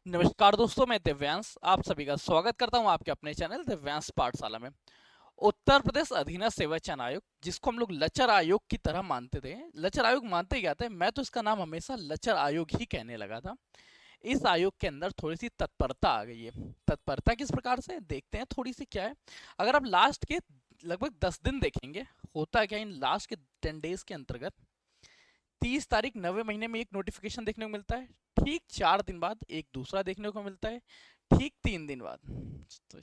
नमस्कार दोस्तों, मैं दिव्यांश आप सभी का स्वागत करता हूं आपके अपने चैनल दिव्यांश पाठशाला में। उत्तर प्रदेश अधीनस्थ सेवा चयन आयोग, जिसको हम लोग लचर आयोग की तरह मानते थे, लचर आयोग मानते क्या थे, मैं तो इसका नाम हमेशा लचर आयोग ही कहने लगा था। इस आयोग के अंदर थोड़ी सी तत्परता आ गई है। तत्परता किस प्रकार से देखते हैं, थोड़ी सी क्या है। अगर आप लास्ट के लगभग 10 दिन देखेंगे, होता क्या इन लास्ट के 10 डेज के अंतर्गत 30 तारीख 9वें महीने में एक नोटिफिकेशन देखने को मिलता है। ठीक 4 दिन बाद एक दूसरा देखने को मिलता है। ठीक 3 दिन बाद तो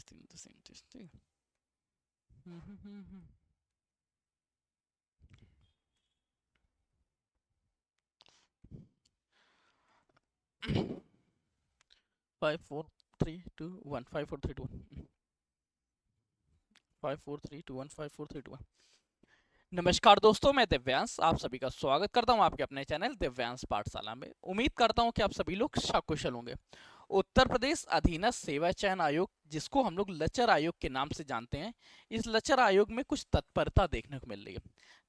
हम्म। 5 4 3 2 1 5 4 3 2 1 5 4 3 2 1 5 4 3 2 1। नमस्कार दोस्तों, मैं दिव्यांश आप सभी का स्वागत करता हूं आपके अपने चैनल दिव्यांश पाठशाला में। उम्मीद करता हूं कि आप सभी लोग सकुशल होंगे। उत्तर प्रदेश अधीनस्थ सेवा चयन आयोग, जिसको हम लोग लचर आयोग के नाम से जानते हैं, इस लचर आयोग में कुछ तत्परता देखने को मिल रही है।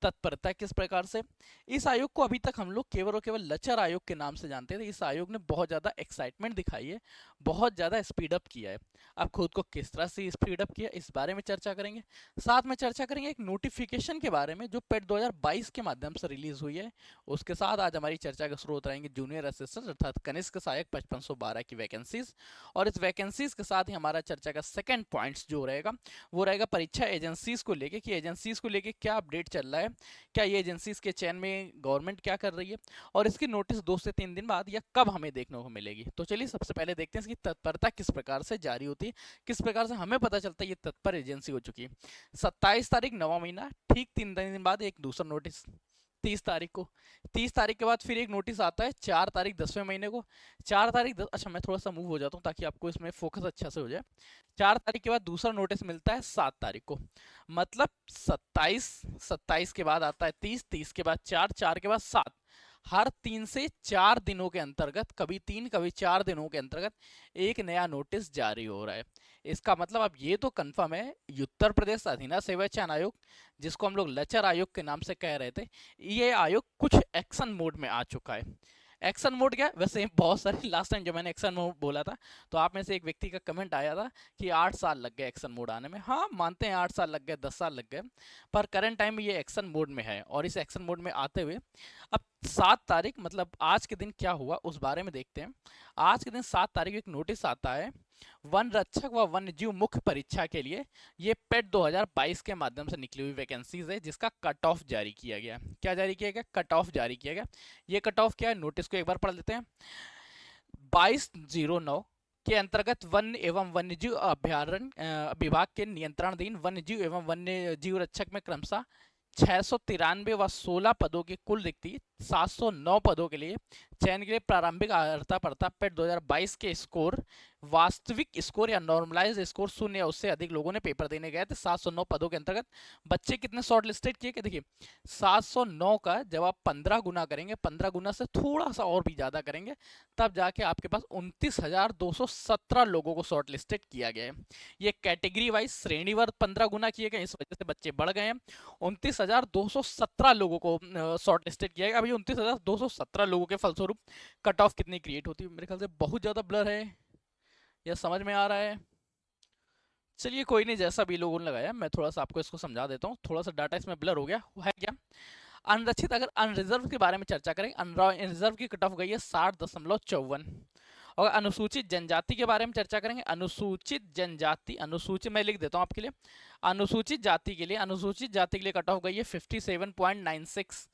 तत्परता किस प्रकार से, इस आयोग को अभी तक हम लोग केवल और केवल लचर आयोग के नाम से जानते थे। इस आयोग ने बहुत ज़्यादा एक्साइटमेंट दिखाई है, बहुत ज़्यादा स्पीडअप किया है। अब खुद को किस तरह से स्पीडअप किया, इस बारे में चर्चा करेंगे। साथ में चर्चा करेंगे एक नोटिफिकेशन के बारे में जो पेट 2022 के माध्यम से रिलीज हुई है। उसके साथ आज हमारी चर्चा के स्रोत रहेंगे जूनियर असिस्टेंट अर्थात कनिष्क सहायक 5512 की वैकेंसीज। और इस वैकेंसीज के साथ ही हमारा चर्चा का सेकंड पॉइंट्स जो रहेगा वो रहेगा परीक्षा एजेंसीज को लेके, कि एजेंसीज को लेके क्या अपडेट चल रहा है, क्या ये एजेंसीज के चयन में गवर्नमेंट क्या कर रही है, और इसकी नोटिस 2 से 3 दिन बाद या कब हमें देखने को मिलेगी। तो चलिए सबसे पहले देखते हैं इसकी तत्परता किस प्रकार से जारी होती है, किस प्रकार से हमें पता चलता है ये तत्पर एजेंसी हो चुकी है। 27 तारीख 9वां महीना, ठीक 3 दिन बाद एक दूसरा नोटिस। 30 तारीख को, 30 तारीख के बाद फिर एक नोटिस आता है 4 तारीख 10वें महीने को। 4 तारीख 10, अच्छा मैं थोड़ा सा मूव हो जाता हूँ ताकि आपको इसमें फोकस अच्छा से हो जाए। 4 तारीख के बाद दूसरा नोटिस मिलता है 7 तारीख को। मतलब 27, 27 के बाद आता है 30, 30 के बाद 4, 4 के बाद 7। हर 3 से 4 दिनों के अंतर्गत, कभी 3 कभी 4 दिनों के अंतर्गत एक नया नोटिस जारी हो रहा है। इसका मतलब अब ये तो कंफर्म है, उत्तर प्रदेश अधीनस्थ सेवा चयन आयोग, जिसको हम लोग लचर आयोग के नाम से कह रहे थे, ये आयोग कुछ एक्शन मोड में आ चुका है। एक्शन मोड क्या है, वैसे बहुत सारे लास्ट टाइम जब मैंने एक्शन मोड बोला था तो आप में से एक व्यक्ति का कमेंट आया था कि 8 साल लग गए एक्शन मोड आने में। हाँ मानते हैं 8 साल लग गए, 10 साल लग गए, पर करंट टाइम में ये एक्शन मोड में है। और इस एक्शन मोड में आते हुए अब 7 तारीख, मतलब आज के दिन क्या हुआ उस बारे में देखते हैं। आज के दिन 7 तारीख एक नोटिस आता है वन रक्षक व वन्य जीव मुख्य परीक्षा के लिए। ये पेट 2022 के माध्यम से निकली हुई वैकेंसीज है, जिसका कट ऑफ जारी किया गया। क्या जारी किया गया, कट ऑफ जारी किया गया। ये कट ऑफ क्या है, नोटिस को एक बार पढ़ लेते हैं। 2209 के अंतर्गत वन एवं वन्यजीव अभ्यारण्य विभाग के नियंत्रणाधीन वन्यजीव एवं वन्य जीव रक्षक में क्रमशः 693 व 16 पदों की कुल रिक्ति 709 पदों के लिए चयन के लिए प्रारंभिक अर्हता पड़ता पेट 2022 के स्कोर, वास्तविक स्कोर या नॉर्मलाइज स्कोर 0 या उससे अधिक लोगों ने पेपर देने गए थे। 709 पदों के अंतर्गत बच्चे कितने शॉर्ट लिस्टेड किए, कि देखिए 709 का जब आप 15 गुना करेंगे, 15 गुना से थोड़ा सा और भी ज्यादा करेंगे, तब जाके आपके पास 29,217 लोगों को शॉर्ट लिस्टेड किया गया है। ये कैटेगरी वाइज श्रेणीवार 15 गुना किए गए, इस वजह से बच्चे बढ़ गए हैं। 29,217 लोगों को शॉर्ट लिस्टेड किया गया। अभी 29,217 लोगों के फलस्वरूप कट ऑफ कितनी क्रिएट होती है, मेरे ख्याल से बहुत ज्यादा ब्लर है या समझ में आ रहा है। चलिए कोई नहीं, जैसा भी लोगों ने लगाया मैं थोड़ा सा आपको इसको समझा देता हूँ। थोड़ा सा डाटा इसमें ब्लर हो गया, वो है क्या। अनरक्षित, अगर अनरिजर्व के बारे में चर्चा करें, अनरिजर्व की कट ऑफ गई है 60.54। और अनुसूचित जनजाति के बारे में चर्चा करेंगे, अनुसूचित जनजाति, अनुसूचित मैं लिख देता हूँ आपके लिए। अनुसूचित जाति के लिए, अनुसूचित जाति के लिए कट ऑफ गई है 57.96।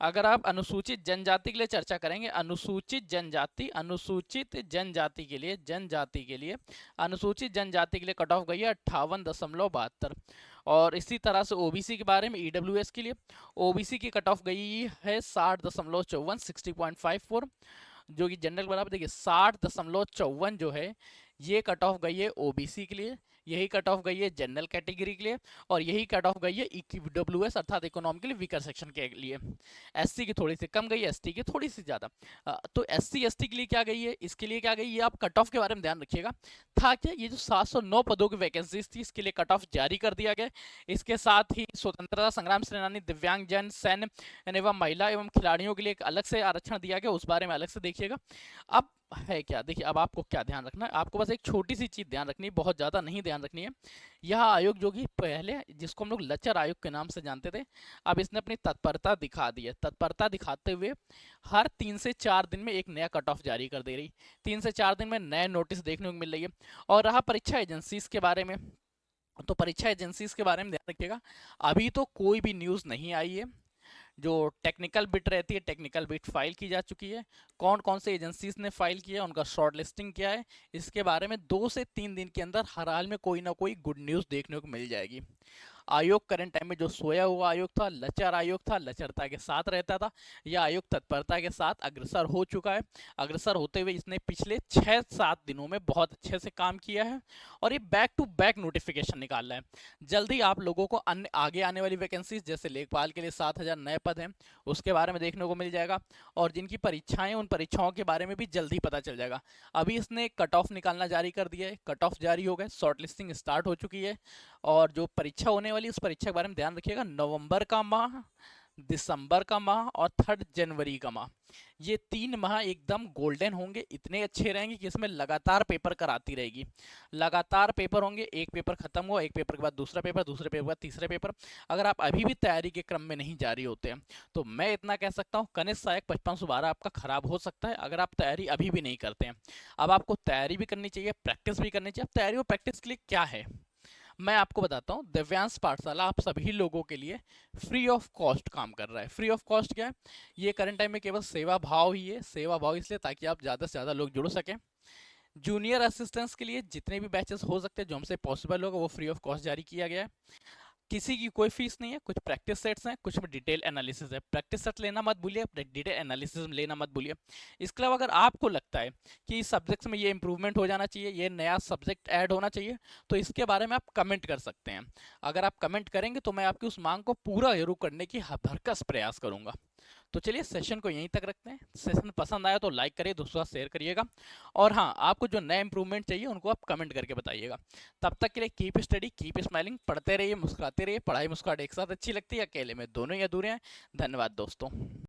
अगर आप अनुसूचित जनजाति के लिए चर्चा करेंगे, अनुसूचित जनजाति, अनुसूचित जनजाति के लिए, जनजाति के लिए, अनुसूचित जनजाति के लिए कट ऑफ गई है 58.72। और इसी तरह से ओबीसी के बारे में, ईडब्ल्यूएस के लिए ओबीसी की कट ऑफ गई है 60.54, 60.54। जो कि जनरल बराबर देखिए 60.54 जो है ये कट ऑफ गई है ओबीसी के लिए, यही कट ऑफ गई है जनरल कैटेगरी के लिए, और यही कट ऑफ गई है ईडब्ल्यूएस अर्थात इकोनॉमिकली वीकर सेक्शन के लिए। एससी की थोड़ी सी कम गई है, एसटी की थोड़ी सी ज्यादा। तो एससी एसटी के लिए क्या गई है, इसके लिए क्या गई, ये आप कट ऑफ के बारे में ध्यान रखिएगा। था क्या, ये जो 709 पदों की वैकेंसीज थी इसके लिए कट ऑफ जारी कर दिया गया। इसके साथ ही स्वतंत्रता संग्राम सेनानी, दिव्यांग जन, सैन्य एवं महिला एवं खिलाड़ियों के लिए एक अलग से आरक्षण दिया गया, उस बारे में अलग से देखिएगा। अब है क्या, देखिए अब आपको क्या ध्यान रखना है, आपको बस एक छोटी सी चीज ध्यान रखनी है, बहुत ज्यादा नहीं ध्यान रखनी है। यह आयोग जो कि पहले जिसको हम लोग लचर आयोग के नाम से जानते थे, अब इसने अपनी तत्परता दिखा दी है। तत्परता दिखाते हुए हर 3 से 4 दिन में एक नया कट ऑफ जारी कर दे रही, 3 से 4 दिन में नए नोटिस देखने को मिल रही है। और रहा परीक्षा एजेंसीज के बारे में, तो परीक्षा एजेंसीज के बारे में ध्यान रखिएगा, अभी तो कोई भी न्यूज़ नहीं आई है। जो टेक्निकल बिट रहती है, टेक्निकल बिट फाइल की जा चुकी है। कौन कौन से एजेंसीज ने फाइल किया है, उनका शॉर्ट लिस्टिंग क्या है, इसके बारे में 2 से 3 दिन के अंदर हर हाल में कोई ना कोई गुड न्यूज़ देखने को मिल जाएगी। आयोग करंट टाइम में जो सोया हुआ आयोग था, लचर आयोग था, लचरता के साथ रहता था, यह आयोग तत्परता के साथ अग्रसर हो चुका है। अग्रसर होते हुए इसने पिछले 6-7 दिनों में बहुत अच्छे से काम किया है और ये बैक टू बैक नोटिफिकेशन निकाल रहा है। जल्दी आप लोगों को अन्य आगे आने वाली वैकेंसीज, जैसे लेखपाल के लिए 7,000 नए पद हैं, उसके बारे में देखने को मिल जाएगा। और जिनकी परीक्षाएं, उन परीक्षाओं के बारे में भी जल्दी पता चल जाएगा। अभी इसने कट ऑफ निकालना जारी कर दिया है, कट ऑफ जारी हो गए, शॉर्ट लिस्टिंग स्टार्ट हो चुकी है। और जो परीक्षा होने वाली उस परीक्षा के बारे में ध्यान रखिएगा, नवंबर का माह, दिसंबर का माह और 3 जनवरी का माह, ये 3 माह एकदम गोल्डन होंगे, इतने अच्छे रहेंगे कि इसमें लगातार पेपर कराती रहेगी। लगातार पेपर होंगे, एक पेपर खत्म हुआ, एक पेपर के बाद दूसरा पेपर, दूसरे पेपर के बाद तीसरा पेपर। अगर आप अभी भी तैयारी के क्रम में नहीं जारी होते हैं, तो मैं इतना कह सकता हूँ, कनिष्ठ सहायक 5512 आपका खराब हो सकता है अगर आप तैयारी अभी भी नहीं करते हैं। अब आपको तैयारी भी करनी चाहिए, प्रैक्टिस भी करनी चाहिए। अब तैयारी और प्रैक्टिस के लिए क्या है, मैं आपको बताता हूँ। दिव्यांश पाठशाला आप सभी लोगों के लिए फ्री ऑफ कॉस्ट काम कर रहा है। फ्री ऑफ कॉस्ट क्या है, ये करंट टाइम में केवल सेवा भाव ही है। सेवा भाव इसलिए ताकि आप ज़्यादा से ज़्यादा लोग जुड़ सकें। जूनियर असिस्टेंट्स के लिए जितने भी बैचेस हो सकते हैं जो हमसे पॉसिबल होगा, वो फ्री ऑफ कॉस्ट जारी किया गया है। किसी की कोई फीस नहीं है। कुछ प्रैक्टिस सेट्स हैं, कुछ में डिटेल एनालिसिस है। प्रैक्टिस सेट लेना मत भूलिए, डिटेल एनालिसिस लेना मत भूलिए। इसके अलावा अगर आपको लगता है कि इस सब्जेक्ट्स में ये इंप्रूवमेंट हो जाना चाहिए, ये नया सब्जेक्ट ऐड होना चाहिए, तो इसके बारे में आप कमेंट कर सकते हैं। अगर आप कमेंट करेंगे तो मैं आपकी उस मांग को पूरा जरूर करने की भरकस प्रयास करूंगा। तो चलिए सेशन को यहीं तक रखते हैं। सेशन पसंद आया तो लाइक करिए, दूसरा शेयर करिएगा। और हाँ, आपको जो नए इंप्रूवमेंट चाहिए उनको आप कमेंट करके बताइएगा। तब तक के लिए कीप स्टडी, कीप स्माइलिंग, पढ़ते रहिए, मुस्कुराते रहिए। पढ़ाई मुस्कुराहट एक साथ अच्छी लगती है, अकेले में दोनों ही अधूरे हैं। धन्यवाद दोस्तों।